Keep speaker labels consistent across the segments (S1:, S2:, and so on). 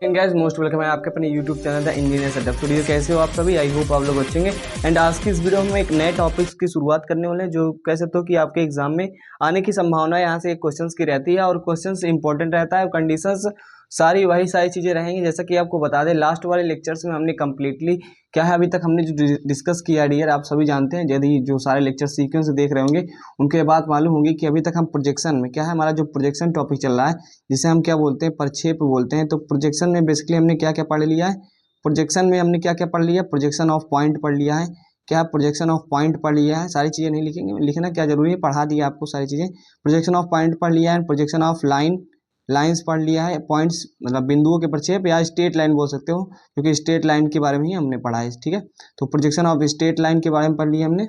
S1: Guys most welcome है आपके अपने YouTube channel the engineer setup. तो ये कैसे हो आप सभी, आई होप आप लोग अच्छे होंगे। एंड आज की इस वीडियो में हम एक नए टॉपिक्स की शुरुआत करने वाले हैं जो कह सकते हो कि आपके एग्जाम में आने की संभावना यहाँ से एक क्वेश्चंस की रहती है और क्वेश्चंस इंपॉर्टेंट रहता है। कंडीशंस सारी वही सारी चीज़ें रहेंगी। जैसा कि आपको बता दें, लास्ट वाले लेक्चर्स में हमने कंप्लीटली क्या है अभी तक हमने जो डिस्कस किया डियर, आप सभी जानते हैं। यदि जो सारे लेक्चर सीक्वेंस देख रहे होंगे उनके बाद मालूम होगी कि अभी तक हम प्रोजेक्शन में क्या है, हमारा जो प्रोजेक्शन टॉपिक चल रहा है जिसे हम क्या बोलते हैं, प्रक्षेप बोलते हैं। तो प्रोजेक्शन में बेसिकली हमने क्या क्या पढ़ लिया है, प्रोजेक्शन में हमने क्या क्या पढ़ लिया, प्रोजेक्शन ऑफ पॉइंट पढ़ लिया है। क्या प्रोजेक्शन ऑफ पॉइंट पढ़ लिया है, सारी चीज़ें नहीं लिखेंगे, लिखना क्या जरूरी है, पढ़ा दिया आपको सारी चीज़ें। प्रोजेक्शन ऑफ पॉइंट पढ़ लिया है, प्रोजेक्शन ऑफ लाइंस पढ़ लिया है, पॉइंट्स मतलब बिंदुओं के प्रक्षेप या स्ट्रेट लाइन बोल सकते हो, क्योंकि स्ट्रेट लाइन के बारे में ही हमने पढ़ा है, ठीक है। तो प्रोजेक्शन ऑफ स्ट्रेट लाइन के बारे में पढ़ लिया हमने,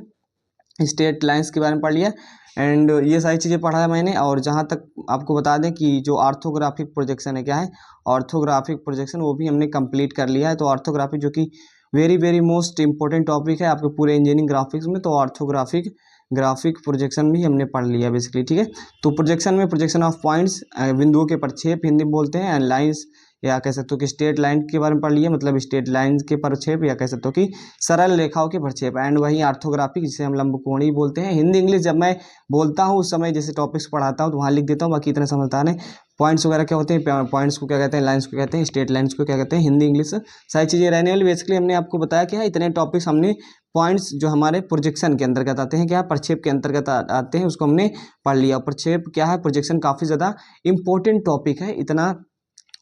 S1: स्ट्रेट लाइंस के बारे में पढ़ लिया। एंड ये सारी चीज़ें पढ़ा है मैंने। और जहाँ तक आपको बता दें कि जो ऑर्थोग्राफिक प्रोजेक्शन है, क्या है ऑर्थोग्राफिक प्रोजेक्शन, वो भी हमने कंप्लीट कर लिया है। तो ऑर्थोग्राफिक जो कि very very most important topic है आपके पूरे इंजीनियरिंग ग्राफिक्स में, तो ऑर्थोग्राफिक ग्राफिक प्रोजेक्शन भी हमने पढ़ लिया बेसिकली, ठीक है। तो प्रोजेक्शन में प्रोजेक्शन ऑफ पॉइंट्स, बिंदुओं के प्रक्षेप हिंदी में बोलते हैं, एंड लाइंस या कह सकते हो कि स्ट्रेट लाइन के बारे में पढ़ लिया, मतलब स्ट्रेट लाइन के प्रक्षेप या कह सकते हो कि सरल रेखाओं के प्रक्षेप। एंड वही ऑर्थोग्राफिक जिसे हम लंबकोणीय बोलते हैं। हिंदी इंग्लिश जब मैं बोलता हूँ उस समय जैसे टॉपिक्स पढ़ाता हूँ तो वहाँ लिख देता हूँ, बाकी इतने समझदार है। पॉइंट्स वगैरह क्या होते हैं, पॉइंट्स को क्या कहते हैं, लाइंस को कहते हैं, स्ट्रेट लाइंस को क्या कहते हैं, हिंदी इंग्लिश सारी चीज़ें रहने वाली। बेसिकली हमने आपको बताया क्या है, इतने टॉपिक्स हमने पॉइंट्स जो हमारे प्रोजेक्शन के अंतर्गत आते हैं, क्या प्रक्षेप के अंतर्गत आते हैं, उसको हमने पढ़ लिया। प्रक्षेप क्या है, प्रोजेक्शन काफ़ी ज़्यादा इंपॉर्टेंट टॉपिक है, इतना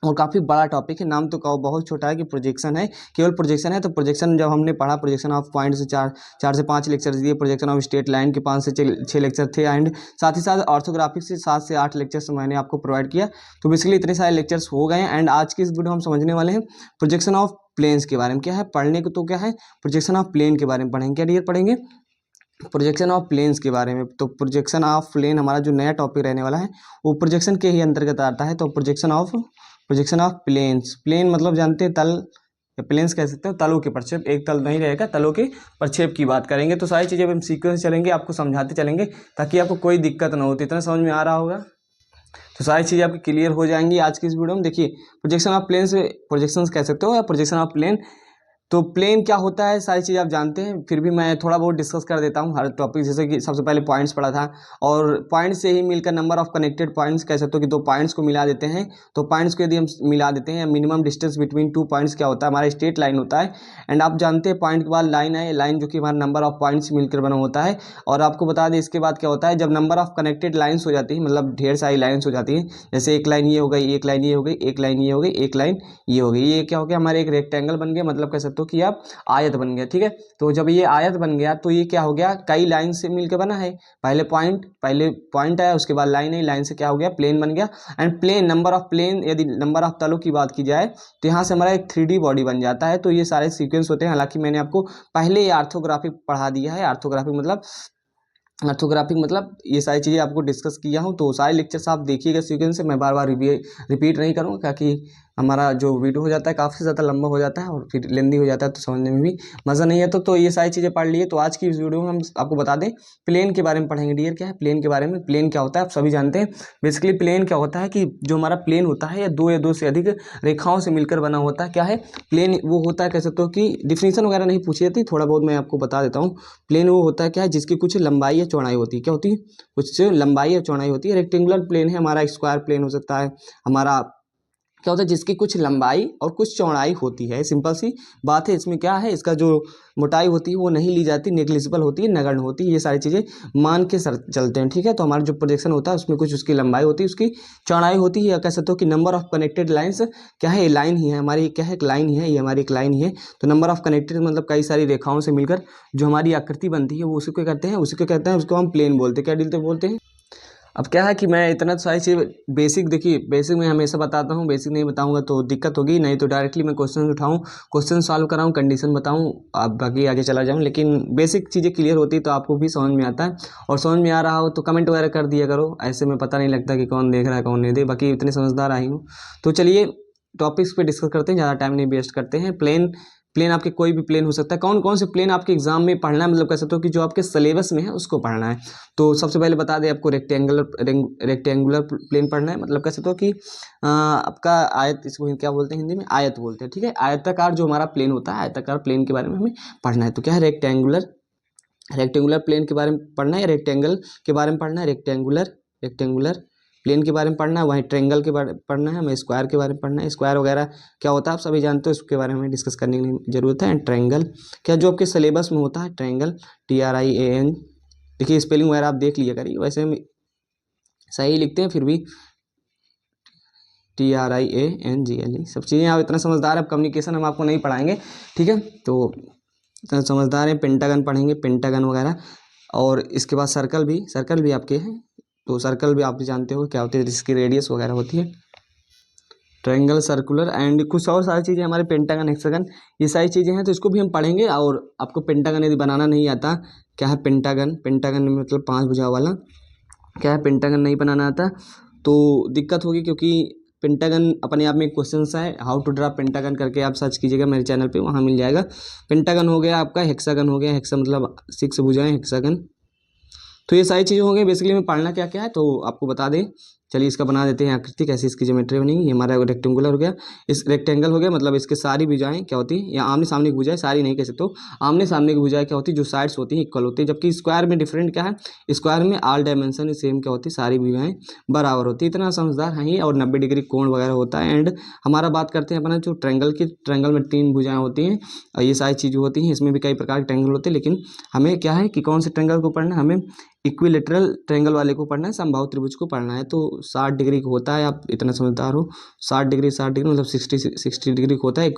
S1: और काफ़ी बड़ा टॉपिक है। नाम तो कहो बहुत छोटा है कि प्रोजेक्शन है, केवल प्रोजेक्शन है। तो प्रोजेक्शन जब हमने पढ़ा, प्रोजेक्शन ऑफ पॉइंट से चार से 5 लेक्चर दिए, प्रोजेक्शन ऑफ स्ट्रेट लाइन के 5 से 6 लेक्चर थे, एंड साथ ही साथ ऑर्थोग्राफिक से 7 से 8 लेक्चर्स मैंने आपको प्रोवाइड किया। तो बेसिकली इतने सारे लेक्चर्स हो गए हैं। एंड आज की इस वीडियो हम समझने वाले हैं प्रोजेक्शन ऑफ प्लेन्स के बारे में। क्या है पढ़ने को, तो क्या है प्रोजेक्शन ऑफ प्लेन के बारे में पढ़ेंगे। क्या डियर पढ़ेंगे प्रोजेक्शन ऑफ प्लेन्स के बारे में। तो प्रोजेक्शन ऑफ प्लेन हमारा जो नया टॉपिक रहने वाला है वो प्रोजेक्शन के ही अंतर्गत आता है। तो प्रोजेक्शन ऑफ प्लेन्स, प्लेन मतलब जानते हैं तल, या प्लेन्स कह सकते हो तलों के प्रक्षेप, एक तल नहीं रहेगा, तलों के प्रक्षेप की बात करेंगे। तो सारी चीज़ें हम सीक्वेंस चलेंगे, आपको समझाते चलेंगे ताकि आपको कोई दिक्कत ना हो। तो इतना समझ में आ रहा होगा, तो सारी चीज़ें आपकी क्लियर हो जाएंगी आज की इस वीडियो में। देखिए प्रोजेक्शन ऑफ प्लेन से प्रोजेक्शन कह सकते हो या प्रोजेक्शन ऑफ प्लेन। तो प्लेन क्या होता है सारी चीज़ आप जानते हैं, फिर भी मैं थोड़ा बहुत डिस्कस कर देता हूँ हर टॉपिक। जैसे कि सबसे पहले पॉइंट्स पढ़ा था, और पॉइंट से ही मिलकर नंबर ऑफ कनेक्टेड पॉइंट्स कह सकते हो कि दो पॉइंट्स को मिला देते हैं। तो पॉइंट्स को यदि हम मिला देते हैं, minimum distance between two points क्या होता है, हमारा स्ट्रेट लाइन होता है। एंड आप जानते हैं पॉइंट के बाद लाइन है, लाइन जो कि हमारा नंबर ऑफ पॉइंट्स मिलकर बना होता है। और आपको बता दें इसके बाद क्या होता है, जब नंबर ऑफ कनेक्टेड लाइन्स हो जाती है, मतलब ढेर सारी लाइन्स हो जाती है, जैसे एक लाइन ये हो गई, एक लाइन ये हो गई, एक लाइन ये हो गई, एक लाइन ये हो गई, ये क्या हो गया हमारे एक रेक्टेंगल बन गया, मतलब कह सकते हो कि आप आयत बन गया, ठीक है। तो जब ये आयत बन गया तो ये क्या हो गया, कई लाइन से मिलकर बना है। पहले पॉइंट आया, उसके बाद लाइन आई, लाइन से क्या हो गया प्लेन बन गया। And plane, number of plane, यदि नंबर ऑफ तलों की बात की जाए तो यहाँ से हमारा एक 3D बॉडी बन जाता है। तो ये सारे सीक्वेंस होते हैं। हालांकि मैंने आपको पहले ही आर्थोग्राफिक पढ़ा दिया है। ऑर्थोग्राफिक मतलब ये सारी चीज़ें आपको डिस्कस किया हूँ। तो सारे लेक्चर्स आप देखिएगा सीक्वेंस से, मैं बार बार रिपीट नहीं करूँगा, क्योंकि हमारा जो वीडियो हो जाता है काफ़ी ज़्यादा लंबा हो जाता है और फिर लेंदी हो जाता है, तो समझने में भी मज़ा नहीं आता। तो ये सारी चीज़ें पढ़ लिए। तो आज की इस वीडियो में हम आपको बता दें प्लेन के बारे में पढ़ेंगे। डियर क्या है प्लेन के बारे में, प्लेन क्या होता है आप सभी जानते हैं। बेसिकली प्लेन क्या होता है कि जो हमारा प्लेन होता है या दो से अधिक रेखाओं से मिलकर बना होता है। क्या है प्लेन, वो होता है कह सकते हो कि डिफिनीशन वगैरह नहीं पूछी जाती, थोड़ा बहुत मैं आपको बता देता हूँ। प्लेन वो होता है क्या है जिसकी कुछ लंबाई या चौड़ाई होती है। क्या होती है, कुछ लंबाई या चौड़ाई होती है। रेक्टेंगुलर प्लेन है हमारा, स्क्वायर प्लेन हो सकता है हमारा, क्या होता है जिसकी कुछ लंबाई और कुछ चौड़ाई होती है। सिंपल सी बात है। इसमें क्या है, इसका जो मोटाई होती है वो नहीं ली जाती, नेग्लिजिबल होती है, नगण्य होती है। ये सारी चीज़ें मान के सर चलते हैं, ठीक है। तो हमारा जो प्रोजेक्शन होता है उसमें कुछ उसकी लंबाई होती है, उसकी चौड़ाई होती है, या कह सकते हो कि नंबर ऑफ कनेक्टेड लाइन्स क्या है, लाइन ही है हमारी, क्या है एक लाइन ही है, ये हमारी एक लाइन ही है। तो नंबर ऑफ कनेक्टेड मतलब कई सारी रेखाओं से मिलकर जो हमारी आकृति बनती है वो उसी को करते हैं, उसी को कहते हैं, उसको हम प्लेन बोलते हैं। क्या डीलते बोलते हैं। अब क्या है कि मैं इतना सारी चीज़ बेसिक, देखिए बेसिक में हमेशा बताता हूँ, बेसिक नहीं बताऊँगा तो दिक्कत होगी। नहीं तो डायरेक्टली मैं क्वेश्चन उठाऊँ, क्वेश्चन सॉल्व कराऊँ, कंडीशन बताऊँ, आप बाकी आगे चला जाऊँ। लेकिन बेसिक चीज़ें क्लियर होती है तो आपको भी समझ में आता है। और समझ में आ रहा हो तो कमेंट वगैरह कर दिया करो, ऐसे में पता नहीं लगता कि कौन देख रहा है कौन नहीं देख, बाकी इतने समझदार आई हूँ। तो चलिए टॉपिक्स पे डिस्कस करते हैं, ज़्यादा टाइम नहीं वेस्ट करते हैं। प्लेन प्लेन आपके कोई भी प्लेन हो सकता है। कौन कौन से प्लेन आपके एग्जाम में पढ़ना है, मतलब कह सकते हो कि जो आपके सिलेबस में है उसको पढ़ना है। तो सबसे पहले बता दें आपको रेक्टेंगुलर प्लेन पढ़ना है, मतलब कह सकते हो कि आपका आयत, इसको क्या बोलते हैं हिंदी में, आयत बोलते हैं, ठीक है। आयताकार जो हमारा प्लेन होता है, आयताकार प्लेन के बारे में हमें पढ़ना है। तो क्या है, रेक्टेंगुलर प्लेन के बारे में पढ़ना है, रेक्टेंगल के बारे में पढ़ना है, रेक्टेंगुलर प्लेन के बारे में पढ़ना है। वहीं ट्रेंगल के बारे में पढ़ना है, हमें स्क्वायर के बारे में पढ़ना है। स्क्वायर वगैरह क्या होता है आप सभी जानते हो, इसके बारे में डिस्कस करने की जरूरत है। एंड ट्रेंगल क्या जो आपके सिलेबस में होता है, ट्रेंगल TRIAN, देखिए स्पेलिंग वगैरह आप देख लिया करिए, वैसे हम सही लिखते हैं फिर भी TRIANGLE, सब चीज़ें आप इतना समझदार है। कम्युनिकेशन हम आपको नहीं पढ़ाएंगे, ठीक है, तो इतना समझदार है। पेंटागन पढ़ेंगे, पेंटागन वगैरह। और इसके बाद सर्कल भी आपके हैं, तो सर्कल भी आप भी जानते हो क्या होती है, इसकी रेडियस वगैरह होती है। ट्रायंगल, सर्कुलर एंड कुछ और सारी चीज़ें हमारे पेंटागन, हेक्सागन, ये सारी चीज़ें हैं, तो इसको भी हम पढ़ेंगे। और आपको पेंटागन यदि बनाना नहीं आता, क्या है पेंटागन में मतलब 5 भुजाओं वाला, क्या है पेंटागन नहीं बनाना आता तो दिक्कत होगी, क्योंकि पेंटागन अपने आप में एक क्वेश्चन है, हाउ टू ड्रा पेंटागन करके आप सर्च कीजिएगा मेरे चैनल पे, वहाँ मिल जाएगा। पेंटागन हो गया आपका, हेक्सागन हो गया, हेक्सा मतलब 6 भुजाएं, हेक्सागन। तो ये सारी चीज़ें हो गई बेसिकली में पढ़ना क्या क्या है, तो आपको बता दें। चलिए इसका बना देते हैं आकृति, कैसे इसकी ज्योमेट्री बनेगी। ये हमारा रेक्टेंगुलर हो गया, इस रेक्टेंगल हो गया, मतलब इसके सारी भुजाएं क्या होती है, या आमने सामने की भुजाएं, सारी नहीं कह सकते हो, आमने सामने की भुजाएं क्या होती है, जो साइड्स होती हैं इक्वल होती है। जबकि स्क्वायर में डिफरेंट क्या है, स्क्वायर में ऑल डायमेंशन सेम क्या होती है, सारी भुजाएं बराबर होती है। इतना समझदार है ही। और 90 डिग्री कोण वगैरह होता है। एंड हमारा बात करते हैं अपना जो ट्रायंगल की, ट्रायंगल में 3 भुजाएं होती हैं, और ये सारी चीज़ें होती हैं। इसमें भी कई प्रकार के ट्रायंगल होते हैं, लेकिन हमें क्या है कि कौन से ट्रायंगल को पढ़ना है, हमें इक्विलेटरल ट्रायंगल वाले को पढ़ना है, समबाहु त्रिभुज को पढ़ना है। तो 60 डिग्री का होता है, आप इतना समझदार हो। 60 डिग्री मतलब 60 डिग्री का होता है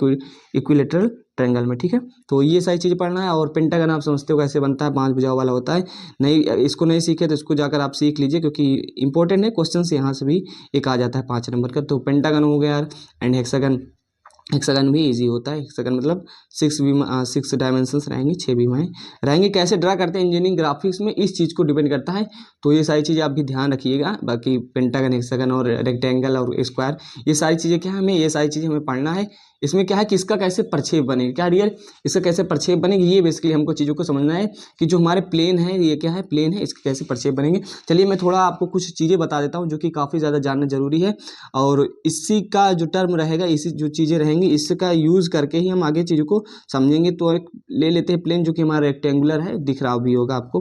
S1: इक्विलेटरल ट्रायंगल में, ठीक है। तो ये सारी चीज़ें पढ़ना है। और पेंटागन आप समझते हो कैसे बनता है, 5 भुजाओं वाला होता है। नहीं, इसको नहीं सीखे तो इसको जाकर आप सीख लीजिए, क्योंकि इंपॉर्टेंट है, क्वेश्चन से यहाँ से भी एक आ जाता है 5 नंबर का। तो पेंटागन हो गया यार। एंड हेक्सागन भी इजी होता है। हेक्सागन मतलब 6 डायमेंशंस रहेंगी, 6 विमाएँ रहेंगी। कैसे ड्रा करते हैं इंजीनियरिंग ग्राफिक्स में, इस चीज़ को डिपेंड करता है। तो ये सारी चीज़ें आप भी ध्यान रखिएगा। बाकी पेंटागन, हेक्सागन और रेक्टेंगल और स्क्वायर, ये सारी चीज़ें क्या है, हमें ये सारी चीज़ें हमें पढ़ना है। इसमें क्या है कि इसका कैसे प्रक्षेप बनेगी, क्या डियर, इसका कैसे प्रक्षेप बनेगी, ये बेसिकली हमको चीज़ों को समझना है कि जो हमारे प्लेन है, ये क्या है, प्लेन है, इसके कैसे प्रक्षेप बनेंगे। चलिए मैं थोड़ा आपको कुछ चीज़ें बता देता हूँ जो कि काफ़ी ज़्यादा जानना जरूरी है। और इसी का जो टर्म रहेगा, इसी जो चीज़ें रहेंगी, इसका यूज़ करके ही हम आगे चीज़ों को समझेंगे। तो एक ले लेते हैं प्लेन, जो कि हमारा रेक्टेंगुलर है, दिख रहा भी होगा आपको।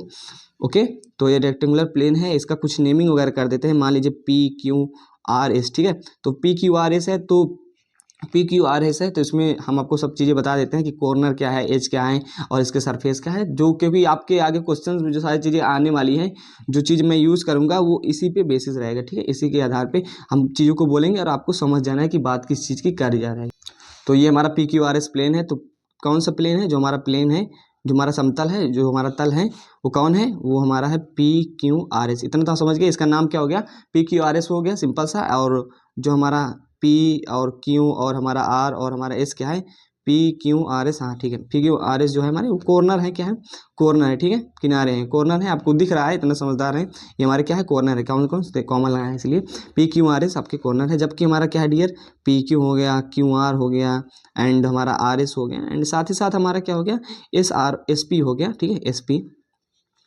S1: ओके, तो ये रेक्टेंगुलर प्लेन है, इसका कुछ नेमिंग वगैरह कर देते हैं। मान लीजिए PQRS, ठीक है। तो PQRS है, तो PQRS है, तो इसमें हम आपको सब चीज़ें बता देते हैं कि कॉर्नर क्या है, एज क्या है, और इसके सरफेस क्या है। जो क्योंकि आपके आगे क्वेश्चन में जो सारी चीज़ें आने वाली हैं, जो चीज़ मैं यूज़ करूँगा वो इसी पे बेसिस रहेगा, ठीक है। इसी के आधार पे हम चीज़ों को बोलेंगे और आपको समझ जाना है कि बात किस चीज़ की करी जा रही है। तो ये हमारा PQRS प्लेन है। तो कौन सा प्लेन है, जो हमारा प्लेन है, जो हमारा समतल है, जो हमारा तल है, वो कौन है, वो हमारा है PQRS। इतना तो समझ गए, इसका नाम क्या हो गया, PQRS हो गया, सिंपल सा। और जो हमारा P और Q और हमारा R और हमारा S क्या है, PQRS, हाँ ठीक है। PQRS जो है हमारे वो कॉर्नर है, क्या है, कॉर्नर है, ठीक है, किनारे हैं, कॉर्नर है, आपको दिख रहा है, इतना समझदार है। ये हमारे क्या है, कॉर्नर है। कौन कौन से कॉमन लगाए हैं, इसलिए PQRS आपके कॉर्नर है। जबकि हमारा क्या है डियर, PQ हो गया, QR हो गया, एंड हमारा RS हो गया, एंड साथ ही साथ हमारा क्या हो गया, SP हो गया, ठीक है।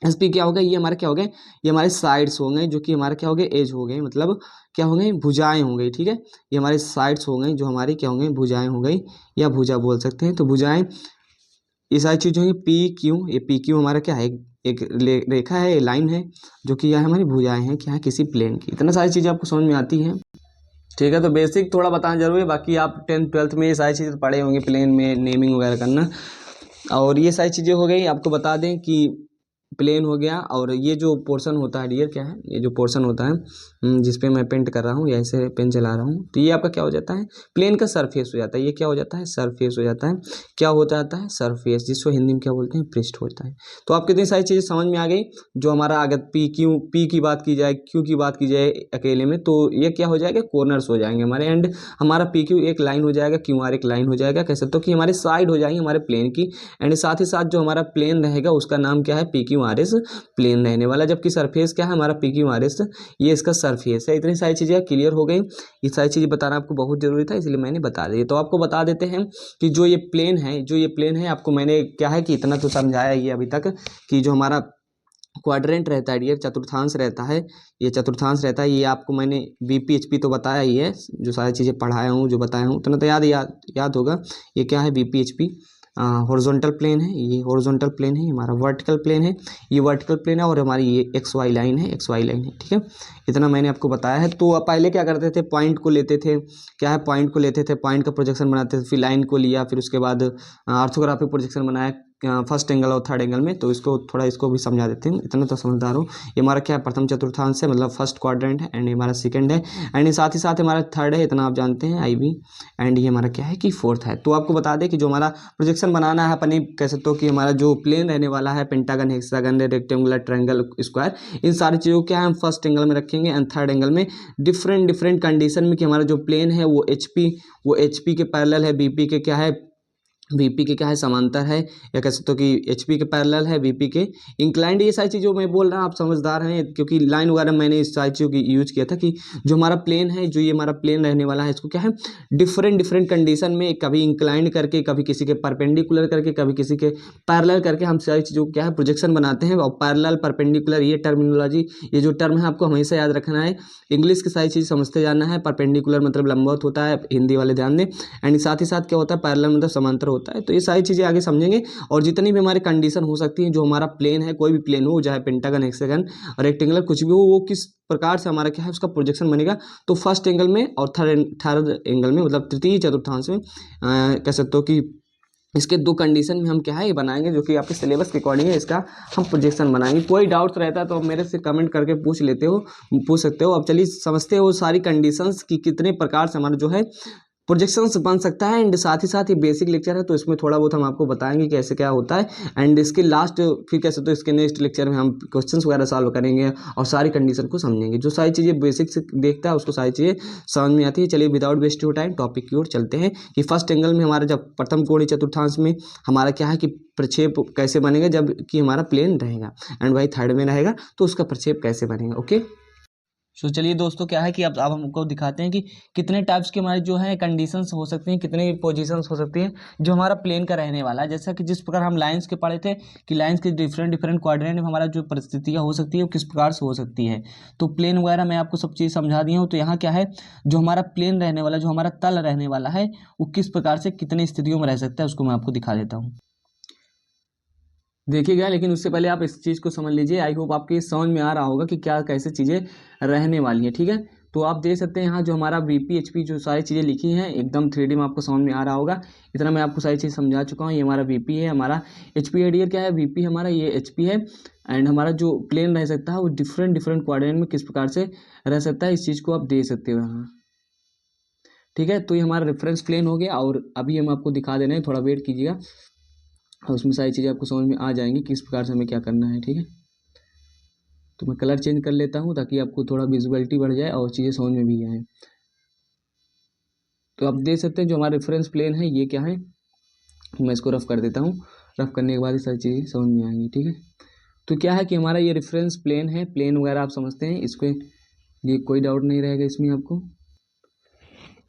S1: SP क्या हो गया, ये हमारा क्या हो गया, ये हमारे साइड्स हो गए, जो कि हमारा क्या हो गए, एज हो गए, मतलब क्या हो गई, भुजाएं हो गई, ठीक है। ये हमारे साइड्स हो गई, जो हमारी क्या हो गई, भुजाएं हो गई, या भुजा बोल सकते हैं। तो भुजाएं, ये सारी चीज़ होंगी। PQ, ये PQ हमारा क्या है, एक रेखा है, लाइन है, जो कि यह हमारी भुजाएं हैं, क्या है, किसी प्लेन की। इतना सारी चीज़ें आपको समझ में आती हैं, ठीक है। तो बेसिक थोड़ा बताना जरूरी है, बाकी आप 10th 12th में ये सारी चीज़ें पढ़े होंगे, प्लेन में नेमिंग वगैरह करना। और ये सारी चीज़ें हो गई। आपको बता दें कि प्लेन हो गया, और ये जो पोर्शन होता है डियर, क्या है, ये जो पोर्शन होता है जिस पे मैं पेंट कर रहा हूँ, या ऐसे पेन चला रहा हूँ, तो ये आपका क्या हो जाता है, प्लेन का सरफेस हो जाता है। ये क्या हो जाता है, सरफेस हो जाता है। क्या हो जाता है, सरफेस, जिसको हिंदी में क्या बोलते हैं, पृष्ठ होता है। तो आपको इतनी सारी चीज़ें समझ में आ गई। जो हमारा अगर P की बात की जाए, Q की बात की जाए अकेले में, तो ये क्या हो जाएगा, कॉर्नर्स हो जाएंगे हमारे। एंड हमारा PQ एक लाइन हो जाएगा, QR एक लाइन हो जाएगा, कह सकते हो कि हमारे साइड हो जाएंगे हमारे प्लेन की। एंड साथ ही साथ जो हमारा प्लेन रहेगा उसका नाम क्या है, PQ आर एस प्लेन रहने वाला, जबकि सरफेस क्या है हमारा पी क्यू आर एस, ये इसका सरफेस है। इतनी सारी चीज़ें क्लियर हो गई, ये सारी चीज़ें बताना आपको बहुत ज़रूरी था, इसलिए मैंने बता दी। तो आपको बता देते हैं कि जो ये प्लेन है आपको मैंने क्या है कि इतना तो समझाया ही है अभी तक कि जो हमारा क्वाड्रेंट रहता है, ये चतुर्थांश रहता है, ये चतुर्थांश रहता है, ये आपको मैंने वीपी एचपी तो बताया ही है, जो सारी चीज़ें पढ़ाया हूँ जो बताया हूँ उतना तो याद होगा। ये क्या है वीपी एचपी, हॉरिजॉन्टल प्लेन है, ये हॉरिजॉन्टल प्लेन है, हमारा वर्टिकल प्लेन है, ये वर्टिकल प्लेन है, और हमारी ये एक्स वाई लाइन है, एक्स वाई लाइन है, ठीक है। इतना मैंने आपको बताया है। तो पहले क्या करते थे, पॉइंट को लेते थे, क्या है पॉइंट को लेते थे, पॉइंट का प्रोजेक्शन बनाते थे, फिर लाइन को लिया, फिर उसके बाद ऑर्थोग्राफिक प्रोजेक्शन बनाया फर्स्ट एंगल और थर्ड एंगल में। तो इसको थोड़ा इसको भी समझा देते हैं, इतना तो समझदार हो। ये हमारा क्या है प्रथम चतुर्थांश है, मतलब फर्स्ट क्वाड्रेंट है, एंड ये हमारा सेकंड है, एंड साथ ही साथ हमारा थर्ड है, इतना आप जानते हैं आई बी, एंड ये हमारा क्या है कि फोर्थ है। तो आपको बता दें कि जो हमारा प्रोजेक्शन बनाना है अपने कह सकते हो कि हमारा जो प्लेन रहने वाला है, pentagon, hexagon, rectangular, triangle, square, इन सारी चीज़ों को क्या है हम फर्स्ट एंगल में रखेंगे एंड थर्ड एंगल में डिफरेंट कंडीशन में कि हमारा जो प्लेन है वो एचपी के पैरेलल है, बीपी के क्या है, वीपी के क्या है समांतर है, या कह सकते हो कि एचपी के पैरेलल है, वीपी के इंक्लाइंड। ये सारी चीज़ों मैं बोल रहा हूँ, आप समझदार हैं, क्योंकि लाइन वगैरह मैंने इस सारी चीज़ों की यूज किया था कि जो हमारा प्लेन है, जो ये हमारा प्लेन रहने वाला है, इसको क्या है डिफरेंट कंडीशन में कभी इंक्लाइंड करके, कभी किसी के परपेंडिकुलर करके, कभी किसी के पैरेलल करके हम सारी चीज़ों को क्या है प्रोजेक्शन बनाते हैं। और पैरेलल, परपेंडिकुलर, ये टर्मिनोलॉजी, ये जो टर्म है आपको हमेशा याद रखना है। इंग्लिश की सारी चीज़ समझते जाना है। परपेंडिकुलर मतलब लंबवत होता है, हिंदी वाले ध्यान दें, एंड साथ ही साथ क्या होता है पैरेलल मतलब समांतर होता है। तो ये सारी चीज़ें आगे समझेंगे, और जितनी भी हमारी कंडीशन हो सकती है, जो हमारा प्लेन है, कोई भी प्लेन हो, चाहे पेंटागन, हेक्सागन, रेक्टेंगुलर, कुछ भी हो, वो किस प्रकार से हमारा क्या है उसका प्रोजेक्शन बनेगा। तो फर्स्ट एंगल में और थर्ड एंगल में, मतलब तृतीय चतुर्थांश में कह सकते हो कि इसके दो कंडीशन में हम क्या है ये बनाएंगे, जो कि आपके सिलेबस के अकॉर्डिंग है, इसका हम प्रोजेक्शन बनाएंगे। कोई डाउट्स रहता है तो मेरे से कमेंट करके पूछ सकते हो। अब चलिए समझते हो सारी कंडीशंस की कितने प्रकार से हमारा जो है प्रोजेक्शंस बन सकता है। एंड साथ ही साथ ये बेसिक लेक्चर है, तो इसमें थोड़ा बहुत हम आपको बताएंगे कैसे क्या होता है। एंड इसके लास्ट फिर कैसे तो इसके नेक्स्ट लेक्चर में हम क्वेश्चंस वगैरह सॉल्व करेंगे और सारी कंडीशन को समझेंगे। जो सारी चीज़ें बेसिक से देखता है उसको सारी चीज़ें समझ में आती है। चलिए without waste your time topic की ओर चलते हैं कि फर्स्ट एंगल में हमारा जब प्रथम कोणीय चतुर्थांश में हमारा क्या है कि प्रक्षेप कैसे बनेगा, जब कि हमारा प्लेन रहेगा, एंड वही थर्ड में रहेगा तो उसका प्रक्षेप कैसे बनेगा। ओके, सो चलिए दोस्तों क्या है कि अब हमको दिखाते हैं कि कितने टाइप्स के हमारे जो है कंडीशंस हो सकती हैं, कितने पोजीशंस हो सकती हैं जो हमारा प्लेन का रहने वाला है। जैसा कि जिस प्रकार हम लाइंस के पढ़े थे कि लाइंस के डिफरेंट क्वाड्रेंट में हमारा जो परिस्थितियाँ हो सकती है वो किस प्रकार से हो सकती है। तो प्लेन वगैरह मैं आपको सब चीज़ समझा दी हूँ। तो यहाँ क्या है, जो हमारा प्लेन रहने वाला, जो हमारा तल रहने वाला है, वो किस प्रकार से कितनी स्थितियों में रह सकता है उसको मैं आपको दिखा देता हूँ। देखिएगा, लेकिन उससे पहले आप इस चीज़ को समझ लीजिए। आई होप आपके समझ में आ रहा होगा कि क्या कैसे चीज़ें रहने वाली हैं, ठीक है। तो आप देख सकते हैं यहाँ जो हमारा वीपी एचपी जो सारी चीज़ें लिखी हैं एकदम 3D में आपको समझ में आ रहा होगा। इतना मैं आपको सारी चीज़ समझा चुका हूँ। ये हमारा वीपी है, हमारा एचपी है डियर, क्या है वीपी हमारा, ये एचपी है। एंड हमारा जो प्लेन रह सकता है वो डिफरेंट क्वाड्रेंट में किस प्रकार से रह सकता है, इस चीज़ को आप देख सकते हो यहाँ, ठीक है। तो ये हमारा रेफरेंस प्लेन हो गया, और अभी हम आपको दिखा दे रहे हैं, थोड़ा वेट कीजिएगा और उसमें सारी चीज़ें आपको समझ में आ जाएंगी किस प्रकार से हमें क्या करना है, ठीक है। तो मैं कलर चेंज कर लेता हूँ ताकि आपको थोड़ा विजुअलिटी बढ़ जाए और चीज़ें समझ में भी आए। तो आप देख सकते हैं जो हमारा रेफरेंस प्लेन है ये क्या है, मैं इसको रफ कर देता हूँ। रफ करने के बाद ये सारी चीज़ें समझ में आएंगी, ठीक है। तो क्या है कि हमारा ये रेफरेंस प्लेन है, प्लेन वगैरह आप समझते हैं, इसको ये कोई डाउट नहीं रहेगा इसमें आपको।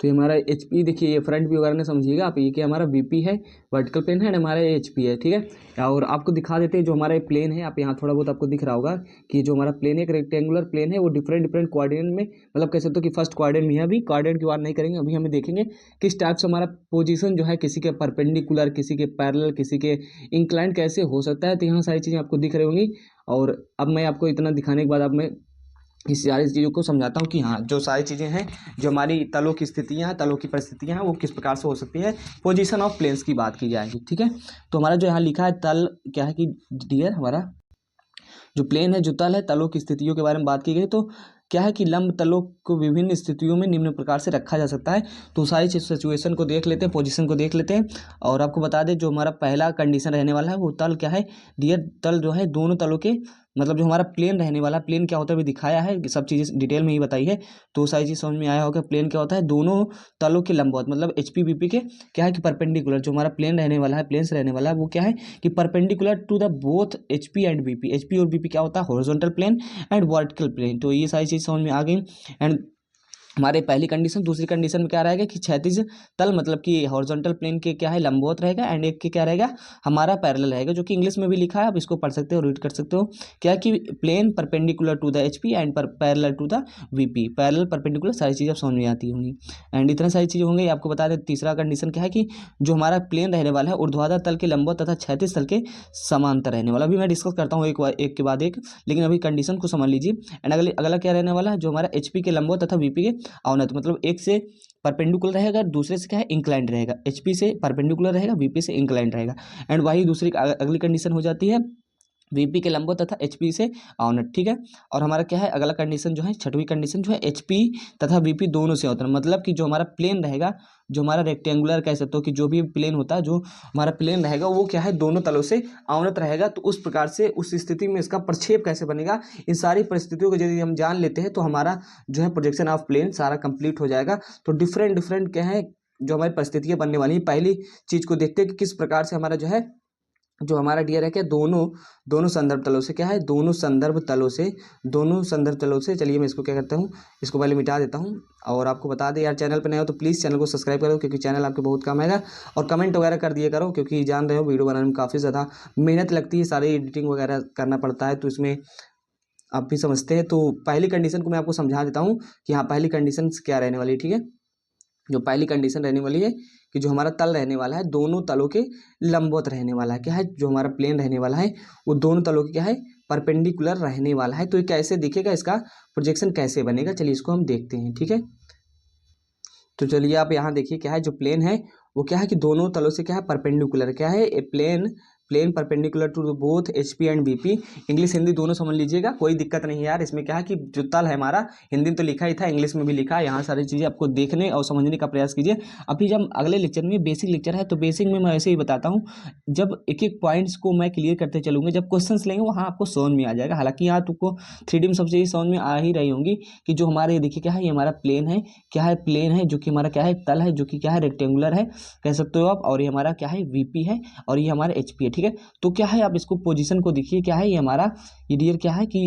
S1: तो ये हमारा एच पी, देखिए ये फ्रंट व्यू वगैरह ने समझिएगा आप, ये क्या हमारा वीपी है, वर्टिकल प्लेन है, हमारा एच पी है, ठीक है। और आपको दिखा देते हैं जो हमारा प्लेन है, आप यहाँ थोड़ा बहुत आपको दिख रहा होगा कि जो हमारा प्लेन है एक रेक्टेंगुलर प्लेन है, वो डिफरेंट क्वाड्रेंट में, मतलब कह सकते हो कि फर्स्ट क्वाड्रेंट में, अभी क्वाड्रेंट की बात नहीं करेंगे, अभी हमें देखेंगे किस टाइप से हमारा पोजीशन जो है किसी के परपेंडिकुलर, किसी के पैरेलल, किसी के इंक्लाइन कैसे हो सकता है। तो यहाँ सारी चीज़ें आपको दिख रही होंगी। और अब मैं आपको इतना दिखाने के बाद अब मैं इस सारी चीज़ों को समझाता हूँ कि हाँ जो सारी चीज़ें हैं, जो हमारी तलों की स्थितियाँ हैं, तलों की परिस्थितियाँ हैं, वो किस प्रकार से हो सकती है। पोजीशन ऑफ प्लेन्स की बात की जाएगी, ठीक है। तो हमारा जो यहाँ लिखा है तल, क्या है कि डियर हमारा जो प्लेन है, जो तल है, तलों की स्थितियों के बारे में बात की गई। तो क्या है कि लंब तलों को विभिन्न स्थितियों में निम्न प्रकार से रखा जा सकता है। तो सारी सिचुएशन को देख लेते हैं, पोजीशन को देख लेते हैं। और आपको बता दें जो हमारा पहला कंडीशन रहने वाला है वो तल क्या है डियर, तल जो है दोनों तलों के मतलब जो हमारा प्लेन रहने वाला, प्लेन क्या होता है अभी दिखाया है, सब चीज़ें डिटेल में ही बताई है, तो सारी चीज़ समझ में आया होगा। प्लेन क्या होता है, दोनों तलों के लंबवत, मतलब एचपी बीपी के क्या है कि परपेंडिकुलर, जो हमारा प्लेन रहने वाला है, प्लेन से रहने वाला है, वो क्या है कि perpendicular to the both HP and BP. HP और बीपी क्या होता है, horizontal plane and vertical plane. तो ये सारी चीज़ समझ में आ गई। एंड हमारे पहली कंडीशन, दूसरी कंडीशन में क्या रहेगा कि क्षैतिज तल मतलब कि हॉरिजॉन्टल प्लेन के क्या है लंबवत रहेगा, एंड एक के क्या रहेगा हमारा पैरेलल रहेगा, जो कि इंग्लिश में भी लिखा है, आप इसको पढ़ सकते हो, रीड कर सकते हो। क्या कि plane perpendicular to the HP and parallel to the VP, parallel perpendicular, सारी चीज़ें आप समझ में आती होंगी। एंड इतना सारी चीज़ें होंगी। आपको बता दें तीसरा कंडीशन क्या है कि जो हमारा प्लेन रहने वाला है ऊर्ध्वाधर तल के लंबवत तथा क्षैतिज तल के समांतर रहने वाला। अभी मैं डिस्कस करता हूँ एक के बाद एक, लेकिन अभी कंडीशन को समझ लीजिए। एंड अगला क्या रहने वाला है, जो हमारा एचपी के लंबवत तथा वीपी के अवनत, मतलब एक से परपेंडिकुलर रहेगा, दूसरे से क्या है इंक्लाइंड रहेगा। एचपी से परपेंडिकुलर रहेगा, वीपी से इंक्लाइंड रहेगा। एंड वही दूसरी अगली कंडीशन हो जाती है वीपी के लंबवत तथा एचपी से अवनत, ठीक है। और हमारा क्या है अगला कंडीशन जो है, छठवीं कंडीशन जो है एचपी तथा वीपी दोनों से अवतरण, मतलब कि जो हमारा प्लेन रहेगा, जो हमारा रेक्टेंगुलर कह सकते हो कि जो भी प्लेन होता है, जो हमारा प्लेन रहेगा वो क्या है दोनों तलों से अवनत रहेगा। तो उस प्रकार से उस स्थिति में इसका प्रक्षेप कैसे बनेगा, इन सारी परिस्थितियों को यदि हम जान लेते हैं तो हमारा जो है प्रोजेक्शन ऑफ प्लेन सारा कंप्लीट हो जाएगा। तो डिफरेंट डिफरेंट क्या है जो हमारी परिस्थितियाँ बनने वाली हैं। पहली चीज़ को देखते हैं कि किस प्रकार से हमारा जो है, जो हमारा डियर है क्या, दोनों दोनों संदर्भ तलों से क्या है, दोनों संदर्भ तलों से चलिए मैं इसको क्या करता हूँ, इसको पहले मिटा देता हूँ। और आपको बता दें यार, चैनल पर नए हो तो प्लीज़ चैनल को सब्सक्राइब करो, क्योंकि चैनल आपके बहुत काम आएगा। और कमेंट वगैरह कर दिया करो, क्योंकि जान रहे हो वीडियो बनाने में काफ़ी ज़्यादा मेहनत लगती है, सारी एडिटिंग वगैरह करना पड़ता है, तो इसमें आप भी समझते हैं। तो पहली कंडीशन को मैं आपको समझा देता हूँ कि हाँ पहली कंडीशन क्या रहने वाली है, ठीक है। जो पहली कंडीशन रहने वाली है कि जो हमारा तल रहने वाला है दोनों तलों के लंबवत रहने वाला है, क्या है जो हमारा प्लेन रहने वाला है वो दोनों तलों के क्या है परपेंडिकुलर रहने वाला है। तो ये कैसे दिखेगा, इसका प्रोजेक्शन कैसे बनेगा, चलिए इसको हम देखते हैं, ठीक है। तो चलिए आप यहाँ देखिए क्या है, जो प्लेन है वो क्या है कि दोनों तलों से क्या है परपेंडिकुलर, क्या है a plane, plane perpendicular to both HP and BP. English Hindi दोनों समझ लीजिएगा, कोई दिक्कत नहीं है यार। इसमें क्या है कि जो तल है हमारा, हिंदी में तो लिखा ही था, इंग्लिश में भी लिखा है, यहाँ सारी चीज़ें आपको देखने और समझने का प्रयास कीजिए। अभी जब अगले लेक्चर में बेसिक लेक्चर है, तो बेसिक में मैं ऐसे ही बताता हूँ, जब एक एक पॉइंट्स को मैं क्लियर करते चलूँगा, जब क्वेश्चंस लेंगे वहाँ आपको समझ में आ जाएगा। हालांकि यहाँ तुमको 3D में सब चीज़ें समझ में आ ही रही होंगी कि जो हमारे देखिए क्या है, ये हमारा प्लेन है, क्या है प्लेन है, जो कि हमारा क्या है तल है, जो कि क्या है रेक्टेंगुलर है कह सकते हो आप, और ये हमारा क्या है वीपी है, और ये हमारा एचपी है, ठीक है। तो क्या है आप इसको पोजीशन को देखिए, क्या है ये हमारा ये डियर क्या है कि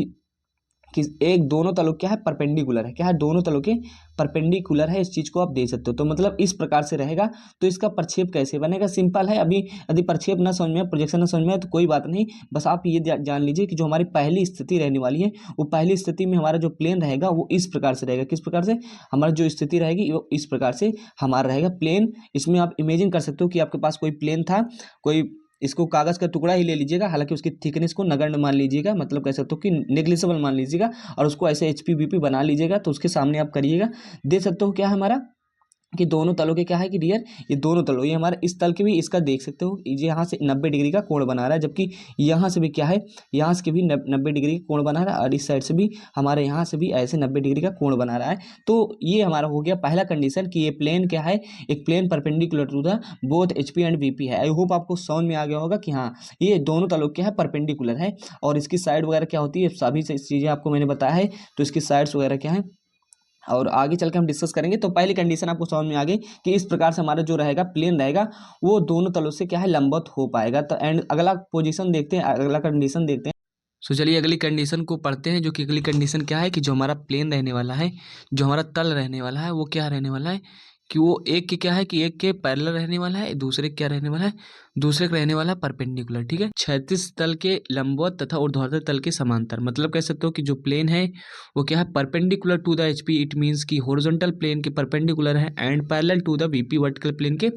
S1: एक दोनों तलों क्या है परपेंडिकुलर है, क्या है दोनों तलों के परपेंडिकुलर है, इस चीज को आप दे सकते हो। तो मतलब इस प्रकार से रहेगा। तो इसका प्रक्षेप कैसे बनेगा, सिंपल है। अभी यदि प्रक्षेप ना समझ में, प्रोजेक्शन ना समझ में तो कोई बात नहीं, बस आप ये जान लीजिए कि जो हमारी पहली स्थिति रहने वाली है, वो पहली स्थिति में हमारा जो प्लेन रहेगा वो इस प्रकार से रहेगा। किस प्रकार से, हमारा जो स्थिति रहेगी वो इस प्रकार से हमारा रहेगा प्लेन। इसमें आप इमेजिन कर सकते हो कि आपके पास कोई प्लेन था, कोई इसको कागज का टुकड़ा ही ले लीजिएगा, हालांकि उसकी थिकनेस को नगण्य मान लीजिएगा, मतलब कह सकते हो कि नेग्लिजिबल मान लीजिएगा, और उसको ऐसे एचपी बीपी बना लीजिएगा। तो उसके सामने आप करिएगा, दे सकते हो क्या है हमारा कि दोनों तलों के क्या है कि डियर, ये दोनों तलों, ये हमारा इस तल के भी इसका देख सकते हो, ये यहाँ से 90 डिग्री का कोण बना रहा है, जबकि यहाँ से भी क्या है, यहाँ से भी 90 डिग्री का कोण बना रहा है, और इस साइड से भी हमारे यहाँ से भी ऐसे 90 डिग्री का कोण बना रहा है। तो ये हमारा हो गया पहला कंडीशन कि ये प्लेन क्या है, एक plane perpendicular to the both HP and BP है। आई होप आपको समझ में आ गया होगा कि हाँ ये दोनों तलों क्या है परपेंडिकुलर है, और इसकी साइड वगैरह क्या होती है, सभी चीज़ें आपको मैंने बताया है। तो इसकी साइड्स वगैरह क्या है और आगे चल के हम डिस्कस करेंगे। तो पहली कंडीशन आपको समझ में आ गई कि इस प्रकार से हमारा जो रहेगा प्लेन रहेगा वो दोनों तलों से क्या है लंबवत हो पाएगा। तो एंड अगला पोजीशन देखते हैं, अगला कंडीशन देखते हैं। सो चलिए अगली कंडीशन को पढ़ते हैं, जो कि अगली कंडीशन क्या है कि जो हमारा प्लेन रहने वाला है, जो हमारा तल रहने वाला है, वो क्या रहने वाला है कि वो एक के क्या है कि एक के पैरेलल रहने वाला है, दूसरे क्या रहने वाला है, दूसरे का रहने वाला है परपेंडिकुलर, ठीक है। क्षैतिज तल के लंबवत तथा ऊर्ध्वाधर तल के समांतर, मतलब कह सकते हो कि जो प्लेन है वो क्या है perpendicular to the HP, it means कि हॉरिजॉन्टल प्लेन के परपेंडिकुलर है, and parallel to the VP, vertical plane के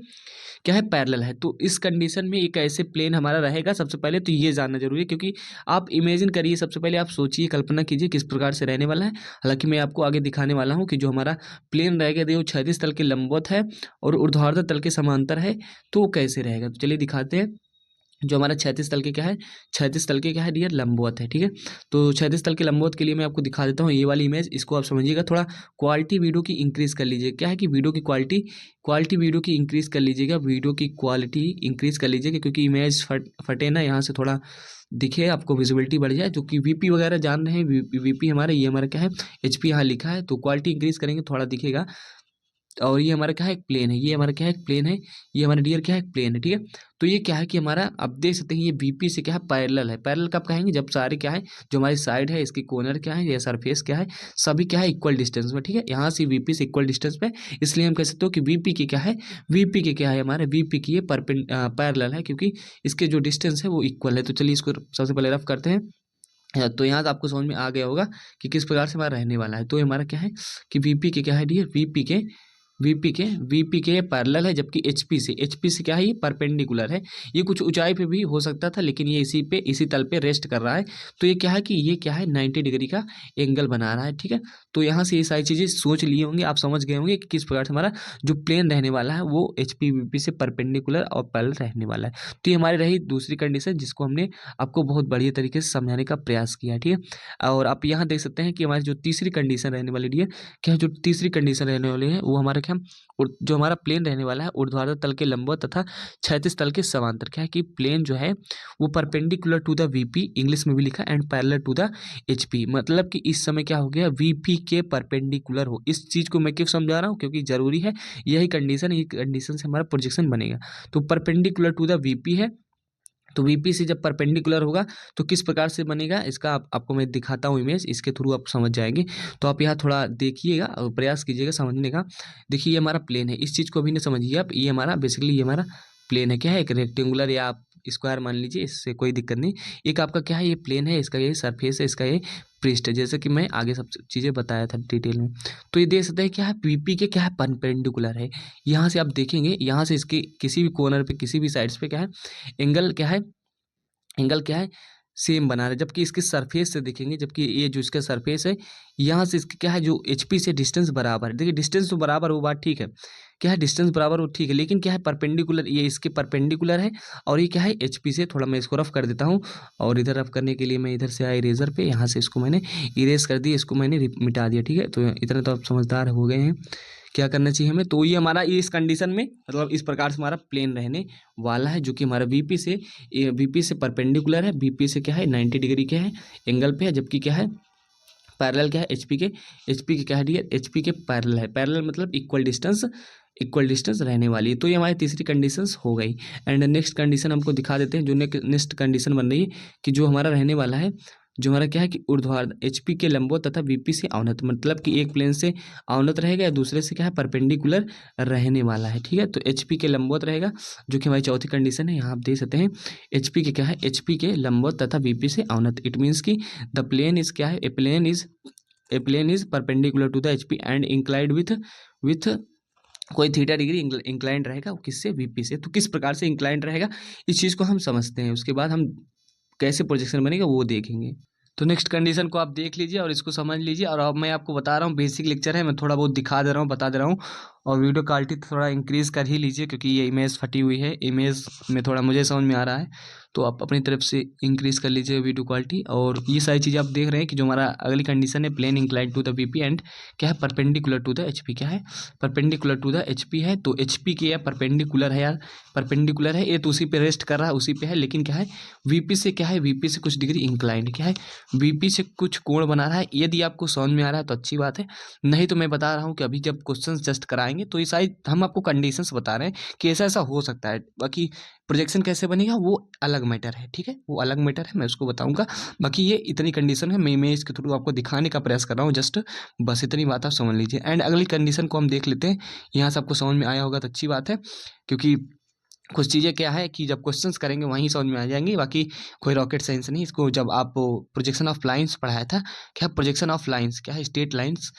S1: क्या है पैरेलल है। तो इस कंडीशन में एक ऐसे प्लेन हमारा रहेगा। सबसे पहले तो ये जानना जरूरी है, क्योंकि आप इमेजिन करिए, सबसे पहले आप सोचिए, कल्पना कीजिए किस प्रकार से रहने वाला है। हालांकि मैं आपको आगे दिखाने वाला हूँ कि जो हमारा प्लेन रहेगा वो क्षैतिज तल के लंबवत है और ऊर्ध्वाधर तल के समांतर है, तो कैसे रहेगा। तो चलिए दिखाते हैं।
S2: जो हमारा 36 तल के क्या है, 36 तल के क्या है डियर, लंबवत है। ठीक है, तो 36 तल के लंबवत के लिए मैं आपको दिखा देता हूँ ये वाली इमेज, इसको आप समझिएगा। थोड़ा क्वालिटी वीडियो की इंक्रीज़ कर लीजिए। क्या है कि वीडियो की क्वालिटी वीडियो की इंक्रीज़ कर लीजिएगा, वीडियो की क्वालिटी इंक्रीज़ कर लीजिएगा, क्योंकि इमेज फटे ना, यहाँ से थोड़ा दिखे, आपको विजिबिलिटी बढ़ जाए। जो कि वीपी वगैरह जान रहे हैं, वीपी हमारा, ये हमारा क्या है, एचपी यहाँ लिखा है, तो क्वालिटी इंक्रीज़ करेंगे थोड़ा दिखेगा। और ये हमारा क्या है, एक प्लेन है, ये हमारा क्या है, एक प्लेन है, ये हमारा डियर क्या है, एक प्लेन है। ठीक है, तो ये क्या है कि हमारा, अब देख सकते हैं ये वीपी से क्या है, पैरेलल है। पैरेलल कब कहेंगे, जब सारे क्या है, जो हमारी साइड है, इसकी कॉर्नर क्या है, या सरफेस क्या है, सभी क्या है, इक्वल डिस्टेंस में। ठीक है, यहाँ से वीपी से इक्वल डिस्टेंस पे, इसलिए हम कह सकते हो कि वीपी की क्या है, वीपी के क्या है, हमारे वीपी की ये पैरेलल है, क्योंकि इसके जो डिस्टेंस है वो इक्वल है। तो चलिए इसको सबसे पहले रफ करते हैं। तो यहाँ से आपको समझ में आ गया होगा कि किस प्रकार से हमारा रहने वाला है। तो हमारा क्या है कि वीपी के क्या है डियर, वीपी के पैरेलल है, जबकि एचपी से क्या है, ये परपेंडिकुलर है। ये कुछ ऊंचाई पे भी हो सकता था, लेकिन ये इसी तल पे रेस्ट कर रहा है। तो ये क्या है कि ये क्या है, 90 डिग्री का एंगल बना रहा है। ठीक है, तो यहाँ से ये सारी चीज़ें सोच लिए होंगे, आप समझ गए होंगे कि किस प्रकार से हमारा जो प्लेन रहने वाला है वो एचपी वीपी से परपेंडिकुलर और पैरेलल रहने वाला है। तो ये हमारी रही दूसरी कंडीशन, जिसको हमने आपको बहुत बढ़िया तरीके से समझाने का प्रयास किया। ठीक है, और आप यहाँ देख सकते हैं कि हमारी जो तीसरी कंडीशन रहने वाली है, क्या है, जो तीसरी कंडीशन रहने वाली है वो हमारा क्या, जो हमारा प्लेन रहने वाला है ऊर्ध्वाधर तल के लंबवत तथा क्षैतिज तल के समांतर। क्या है कि प्लेन जो है वो perpendicular to the VP, English में भी लिखा, and parallel to the HP. मतलब कि इस समय क्या हो गया, वीपी के परपेंडिकुलर हो। इस चीज़ को मैं क्यों समझा रहा हूँ, क्योंकि जरूरी है, यही कंडीशन से हमारा प्रोजेक्शन बनेगा। तो परपेंडिकुलर टू द वीपी है, तो वीपी से जब परपेंडिकुलर होगा तो किस प्रकार से बनेगा, इसका आपको मैं दिखाता हूँ इमेज, इसके थ्रू आप समझ जाएंगे। तो आप यहाँ थोड़ा देखिएगा और प्रयास कीजिएगा समझने का। देखिए ये हमारा प्लेन है, इस चीज़ को भी नहीं समझिए आप, ये हमारा बेसिकली ये हमारा प्लेन है। क्या है, एक रेक्टेंगुलर या आप स्क्वायर मान लीजिए, इससे कोई दिक्कत नहीं। एक आपका क्या है, ये प्लेन है, इसका ये सरफेस है, इसका ये पृष्ठ है, जैसे कि मैं आगे सब चीज़ें बताया था डिटेल में। तो ये देख सकते हैं क्या है, वीपी के क्या है, परपेंडिकुलर है। यहाँ से आप देखेंगे, यहाँ से इसके किसी भी कॉर्नर पे, किसी भी साइड्स पे क्या है, एंगल क्या है, सेम बना रहा है। जबकि इसके सरफेस से देखेंगे, जबकि ये जो इसका सरफेस है, यहाँ से इसके क्या है, जो एचपी से डिस्टेंस बराबर है। देखिए डिस्टेंस तो बराबर, वो बात ठीक है, क्या है, डिस्टेंस बराबर वो ठीक है, लेकिन क्या है, परपेंडिकुलर, ये इसके परपेंडिकुलर है। और ये क्या है, एचपी से, थोड़ा मैं इसको रफ कर देता हूँ। और इधर रफ करने के लिए मैं इधर से आया इरेजर पे, यहाँ से इसको मैंने इरेज कर दिया, इसको मैंने मिटा दिया। ठीक है, तो इतना तो आप समझदार हो गए हैं, क्या करना चाहिए हमें। तो ये हमारा, ये इस कंडीशन में मतलब इस प्रकार से हमारा प्लेन रहने वाला है, जो कि हमारा वीपी से परपेंडिकुलर है, वीपी से क्या है, 90 डिग्री के है एंगल पे है, जबकि क्या है, पैरेलल क्या है, एचपी के क्या है डियर, एचपी के पैरेलल है। पैरेलल मतलब इक्वल डिस्टेंस रहने वाली है। तो ये हमारी तीसरी कंडीशंस हो गई। एंड नेक्स्ट कंडीशन हमको दिखा देते हैं, जो नेक्स्ट कंडीशन बन रही है कि जो हमारा रहने वाला है, जो हमारा क्या है कि ऊर्ध्वाधर एचपी के लंबवत तथा वीपी से अवनत, मतलब कि एक प्लेन से अवनत रहेगा या दूसरे से क्या है, परपेंडिकुलर रहने वाला है। ठीक है, तो एचपी के लंबवत रहेगा, जो कि हमारी चौथी कंडीशन है। यहाँ आप देख सकते हैं एचपी के क्या है, एचपी के लंबवत तथा वीपी से अवनत। इट मीन्स कि द प्लेन इज क्या है, a plane is perpendicular to the HP and inclined with कोई थीटा डिग्री इंक्लाइंड रहेगा, वो किससे, वीपी से। तो किस प्रकार से इंक्लाइंड रहेगा, इस चीज़ को हम समझते हैं, उसके बाद हम कैसे प्रोजेक्शन बनेगा वो देखेंगे। तो नेक्स्ट कंडीशन को आप देख लीजिए और इसको समझ लीजिए। और अब मैं आपको बता रहा हूँ, बेसिक लेक्चर है, मैं थोड़ा बहुत दिखा दे रहा हूँ, बता दे रहा हूँ। और वीडियो क्वालिटी थोड़ा इंक्रीज़ कर ही लीजिए, क्योंकि ये इमेज फटी हुई है, इमेज में थोड़ा मुझे समझ में आ रहा है, तो आप अपनी तरफ से इंक्रीज़ कर लीजिए वीडियो क्वालिटी। और ये सारी चीज़ें आप देख रहे हैं कि जो हमारा अगली कंडीशन है, plane inclined to the VP and क्या है, परपेंडिकुलर टू द एचपी। क्या है, परपेंडिकुलर टू द एचपी है। तो एचपी के या परपेंडिकुलर है यार, परपेंडिकुलर है, ये तो उसी पे रेस्ट कर रहा है, उसी पे है, लेकिन क्या है, वीपी से क्या है, वीपी से कुछ डिग्री इंक्लाइंड, क्या है, वीपी से कुछ कोण बना रहा है। यदि आपको समझ में आ रहा है तो अच्छी बात है, नहीं तो मैं बता रहा हूँ कि अभी जब क्वेश्चन जस्ट कराएंगे तो ये सारी हम आपको कंडीशंस बता रहे हैं कि ऐसा ऐसा हो सकता है। बाकी प्रोजेक्शन कैसे बनेगा वो अलग मैटर है, ठीक है, वो अलग मैटर है, मैं उसको बताऊंगा। बाकी ये इतनी कंडीशन है, मैं इसके थ्रू आपको दिखाने का प्रयास कर रहा हूँ, जस्ट बस इतनी बात आप समझ लीजिए। एंड अगली कंडीशन को हम देख लेते हैं। यहाँ से आपको समझ में आया होगा तो अच्छी बात है, क्योंकि कुछ चीज़ें क्या है कि जब क्वेश्चंस करेंगे वहीं समझ में आ जाएंगी। बाकी कोई रॉकेट साइंस नहीं, इसको जब आप प्रोजेक्शन ऑफ लाइंस पढ़ाया था, क्या प्रोजेक्शन ऑफ लाइंस क्या है, स्ट्रेट लाइंस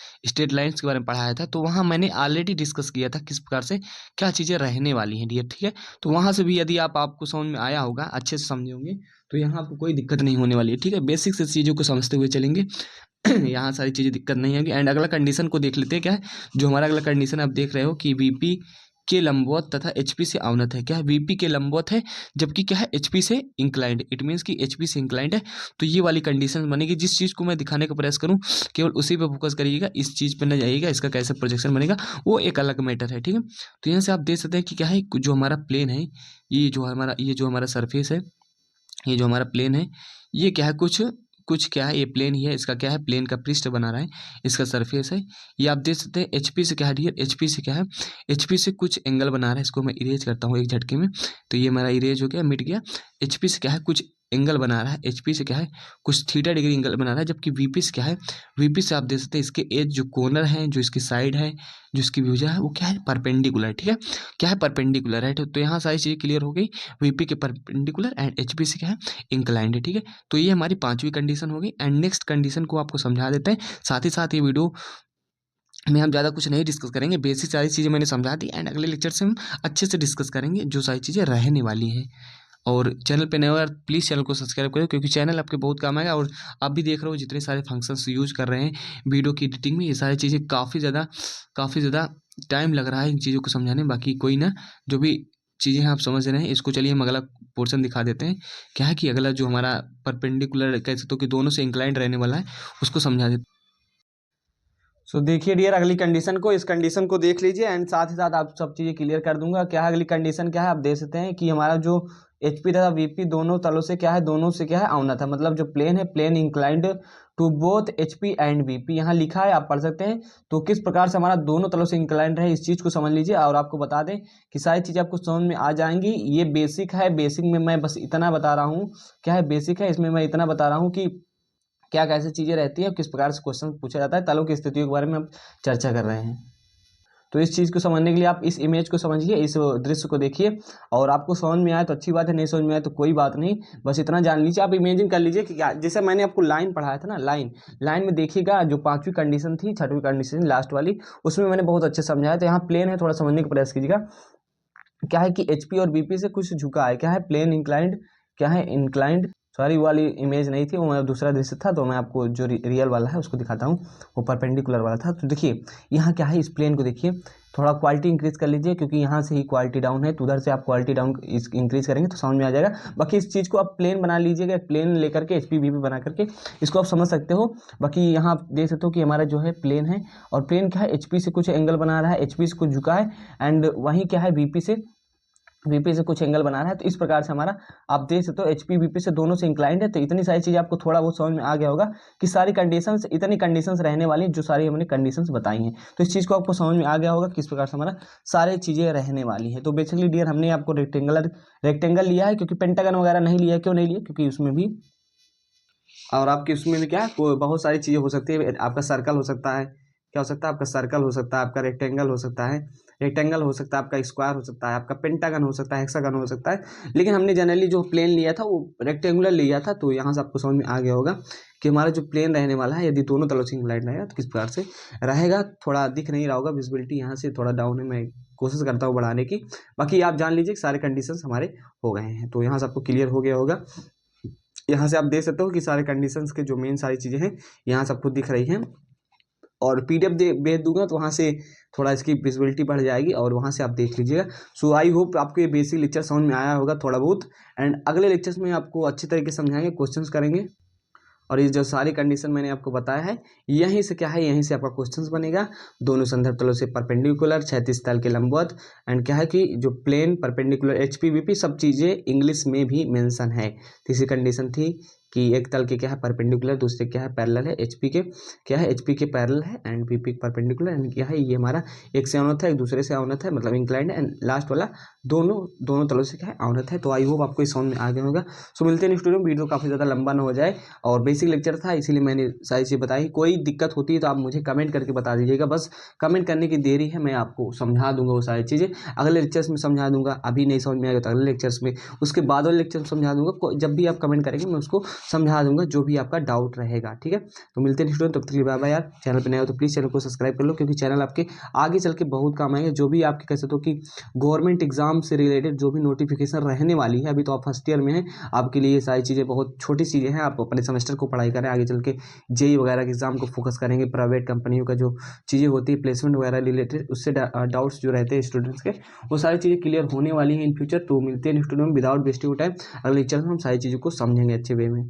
S2: के बारे में पढ़ाया था, तो वहाँ मैंने ऑलरेडी डिस्कस किया था किस प्रकार से क्या चीज़ें रहने वाली हैं डियर। ठीक है, तो वहाँ से भी यदि आपको समझ में आया होगा, अच्छे से समझे होंगे, तो यहाँ आपको कोई दिक्कत नहीं होने वाली है। ठीक है, बेसिक से चीज़ों को समझते हुए चलेंगे यहाँ सारी चीज़ें दिक्कत नहीं होगी। एंड अगला कंडीशन को देख लेते हैं। क्या है जो हमारा अगला कंडीशन आप देख रहे हो कि वीपी के लंबवत तथा HP से अवनत है। क्या है, VP के लंबवत है जबकि क्या है, HP से इंक्लाइंड है। इट मीन्स कि HP से इंक्लाइंड है। तो ये वाली कंडीशन बनेगी। जिस चीज़ को मैं दिखाने का प्रयास करूँ केवल उसी पे फोकस करिएगा, इस चीज़ पे न जाइएगा। इसका कैसे प्रोजेक्शन बनेगा वो एक अलग मैटर है, ठीक है। तो यहाँ से आप देख सकते हैं कि क्या है, जो हमारा प्लेन है, ये जो हमारा सरफेस है, ये जो हमारा प्लेन है, ये क्या है, कुछ कुछ क्या है, ये प्लेन ही है। इसका क्या है, प्लेन का पृष्ठ बना रहा है, इसका सरफेस है। ये आप देख सकते हैं HP से क्या है डियर, HP से क्या है, HP से कुछ एंगल बना रहा है। इसको मैं इरेज करता हूँ एक झटके में। तो ये मेरा इरेज हो गया, मिट गया। HP से क्या है, कुछ एंगल बना रहा है। HP से क्या है, कुछ थीटा डिग्री एंगल बना रहा है। जबकि VP से क्या है, VP से आप देख सकते हैं इसके एज जो कॉर्नर है, जो इसकी साइड है, जो इसकी भुजा है, वो क्या है, परपेंडिकुलर है, ठीक है। क्या है, परपेंडिकुलर है। तो यहाँ सारी चीज़ें क्लियर हो गई। VP के परपेंडिकुलर एंड HP से क्या है, इंक्लाइंड है, ठीक है। तो ये हमारी 5वीं कंडीशन हो गई। एंड नेक्स्ट कंडीशन को आपको समझा देते हैं। साथ ही साथ ये वीडियो में हम ज़्यादा कुछ नहीं डिस्कस करेंगे, बेसिक सारी चीज़ें मैंने समझा दी। एंड अगले लेक्चर से हम अच्छे से डिस्कस करेंगे जो सारी चीज़ें रहने वाली हैं। और चैनल पे नए हो यार, प्लीज़ चैनल को सब्सक्राइब करें, क्योंकि चैनल आपके बहुत काम आएगा। और आप भी देख रहे हो जितने सारे फंक्शंस यूज़ कर रहे हैं वीडियो की एडिटिंग में, ये सारी चीज़ें काफ़ी ज़्यादा टाइम लग रहा है इन चीज़ों को समझाने में। बाकी कोई ना, जो भी चीज़ें आप समझ रहे हैं इसको, चलिए हम अगला पोर्शन दिखा देते हैं। क्या है कि अगला जो हमारा परपेंडिकुलर कह सकते हो कि दोनों से इंक्लाइंड रहने वाला है, उसको समझा देते हैं।
S1: सो देखिए डियर, अगली कंडीशन को, इस कंडीशन को देख लीजिए एंड साथ ही साथ आप सब चीज़ें क्लियर कर दूंगा। क्या है अगली कंडीशन, क्या है आप देख सकते हैं कि हमारा जो HP तथा VP दोनों तलों से क्या है, दोनों से क्या है, अवनत है। मतलब जो प्लेन है, plane inclined to both HP and VP, यहाँ लिखा है, आप पढ़ सकते हैं। तो किस प्रकार से हमारा दोनों तलों से इंक्लाइंड है, इस चीज़ को समझ लीजिए। और आपको बता दें कि सारी चीज़ें आपको समझ में आ जाएंगी। ये बेसिक है, बेसिक में मैं बस इतना बता रहा हूँ। क्या है, बेसिक है, इसमें मैं इतना बता रहा हूँ कि क्या कैसे चीज़ें रहती हैं, किस प्रकार से क्वेश्चन पूछा जाता है, तलों की स्थितियों के बारे में हम चर्चा कर रहे हैं। तो इस चीज़ को समझने के लिए आप इस इमेज को समझिए, इस दृश्य को देखिए। और आपको समझ में आए तो अच्छी बात है, नहीं समझ में आए तो कोई बात नहीं, बस इतना जान लीजिए। आप इमेजिन कर लीजिए कि जैसे मैंने आपको लाइन पढ़ाया था ना, लाइन में देखिएगा, जो 5वीं कंडीशन थी, 6वीं कंडीशन लास्ट वाली, उसमें मैंने बहुत अच्छे समझाया। तो यहाँ प्लेन है, थोड़ा समझने का प्रयास कीजिएगा। क्या है कि HP और VP से कुछ झुका है। क्या है, प्लेन इंक्लाइंड, क्या है, इंक्लाइंड। सॉरी, वाली इमेज नहीं थी, वो मैं दूसरा दृश्य था। तो मैं आपको जो रियल वाला है उसको दिखाता हूँ, वो परपेंडिकुलर वाला था। तो देखिए यहाँ क्या है, इस प्लेन को देखिए, थोड़ा क्वालिटी इंक्रीज कर लीजिए, क्योंकि यहाँ से ही क्वालिटी डाउन है। तो उधर से आप क्वालिटी डाउन इंक्रीज करेंगे तो समझ में आ जाएगा। बाकी इस चीज़ को आप प्लेन बना लीजिएगा, प्लेन लेकर के HP VP बना करके इसको आप समझ सकते हो। बाकी यहाँ आप देख सकते हो कि हमारा जो है प्लेन है, और प्लेन क्या है, HP से कुछ एंगल बना रहा है, HP से कुछ झुका है। एंड वहीं क्या है, VP से कुछ एंगल बना रहा है। तो इस प्रकार से हमारा आप देख सकते हो HP VP से दोनों से इंक्लाइंड है। तो इतनी सारी चीज़ें आपको थोड़ा बहुत समझ में आ गया होगा कि सारी कंडीशंस, इतनी कंडीशंस रहने वाली जो सारी हमने कंडीशंस बताई हैं। तो इस चीज़ को आपको समझ में आ गया होगा किस प्रकार से हमारा सारी चीज़ें रहने वाली हैं। तो बेसिकली डियर, हमने आपको रेक्टेंगल लिया है, क्योंकि पेंटागन वगैरह नहीं लिया। क्यों नहीं लिया, क्योंकि उसमें भी, और आपके उसमें भी क्या है, बहुत सारी चीज़ें हो सकती है। आपका सर्कल हो सकता है, क्या हो सकता है, आपका सर्कल हो सकता है, आपका रेक्टेंगल हो सकता है, आपका स्क्वायर हो सकता है, आपका पेंटागन हो सकता है, हेक्सागन हो सकता है। लेकिन हमने जनरली जो प्लेन लिया था वो रेक्टेंगुलर लिया था। तो यहाँ से आपको समझ में आ गया होगा कि हमारा जो प्लेन रहने वाला है, यदि दोनों तलों से इंक्लाइंड रहेगा तो किस प्रकार से रहेगा। थोड़ा दिख नहीं रहा होगा, विजिबिलिटी यहाँ से थोड़ा डाउन है, मैं कोशिश करता हूँ बढ़ाने की। बाकी आप जान लीजिए कि सारे कंडीशंस हमारे हो गए हैं। तो यहाँ से आपको क्लियर हो गया होगा। यहाँ से आप देख सकते हो कि सारे कंडीशंस के जो मेन सारी चीज़ें हैं यहाँ से आपको दिख रही हैं। और PDF भेज दूंगा, तो वहाँ से थोड़ा इसकी विजिबिलिटी बढ़ जाएगी और वहाँ से आप देख लीजिएगा। सो आई होप आपको ये बेसिक लेक्चर समझ में आया होगा थोड़ा बहुत। एंड अगले लेक्चर्स में आपको अच्छी तरीके से समझाएंगे, क्वेश्चंस करेंगे। और ये जो सारी कंडीशन मैंने आपको बताया है, यहीं से क्या है, यहीं से आपका क्वेश्चंस बनेगा। दोनों संदर्भ तलों से परपेंडिकुलर, क्षैतिज तल के लंबवत। एंड क्या है कि जो प्लेन, परपेंडिकुलर, HP VP सब चीज़ें इंग्लिश में भी मेंशन है। तीसरी कंडीशन थी कि एक तल के क्या है, परपेंडिकुलर, दूसरे क्या है, पैरेलल है। HP के क्या है, HP के पैरेलल है, एंड VP परपेंडिकुलर। एंड क्या है, ये हमारा एक से अवनत है, एक दूसरे से अवनत है, मतलब इंक्लाइंड है। एंड लास्ट वाला दोनों तलों से क्या है, अवनत है। तो आई होप आपको इस समझ में आ गया होगा। सो मिलते हैं नेक्स्ट वीडियो में। वीडियो काफ़ी ज़्यादा लंबा ना हो जाए, और बेसिक लेक्चर था इसीलिए मैंने सारी चीज़ बताई। कोई दिक्कत होती है तो आप मुझे कमेंट करके बता दीजिएगा, बस कमेंट करने की देरी है, मैं आपको समझा दूंगा वो सारी चीज़ें। अगले लेक्चर्स में समझा दूंगा, अभी नहीं समझ में आएगा तो अगले लेक्चर्स में, उसके बाद वाले लेक्चर में समझा दूंगा। जब भी आप कमेंट करेंगे मैं उसको समझा दूंगा जो भी आपका डाउट रहेगा, ठीक है। तो मिलते हैं स्टूडेंट, तब तक के लिए बाय बाय यार। चैनल पर नए हो तो प्लीज़ चैनल को सब्सक्राइब कर लो, क्योंकि चैनल आपके आगे चल के बहुत काम आएंगे। जो भी आपके कह सकते हो कि गवर्नमेंट एग्जाम से रिलेटेड जो भी नोटिफिकेशन रहने वाली है, अभी तो आप फर्स्ट ईयर में हैं, आपके लिए ये सारी चीज़ें बहुत छोटी चीज़ें हैं। आप अपने सेमेस्टर को पढ़ाई करें, आगे चल के जेई वगैरह के एग्जाम को फोकस करेंगे। प्राइवेट कंपनियों का जो चीज़ें होती है प्लेसमेंट वगैरह रिलेटेड, उससे डाउट्स जो रहते हैं स्टूडेंट्स के, वो सारी चीज़ें क्लियर होने वाली हैं इन फ्यूचर। तो मिलते हैं स्टूडेंट विदाउट वेस्टिंग टाइम, अगले लेक्चर में हम सारी चीज़ों को समझेंगे अच्छे वे में।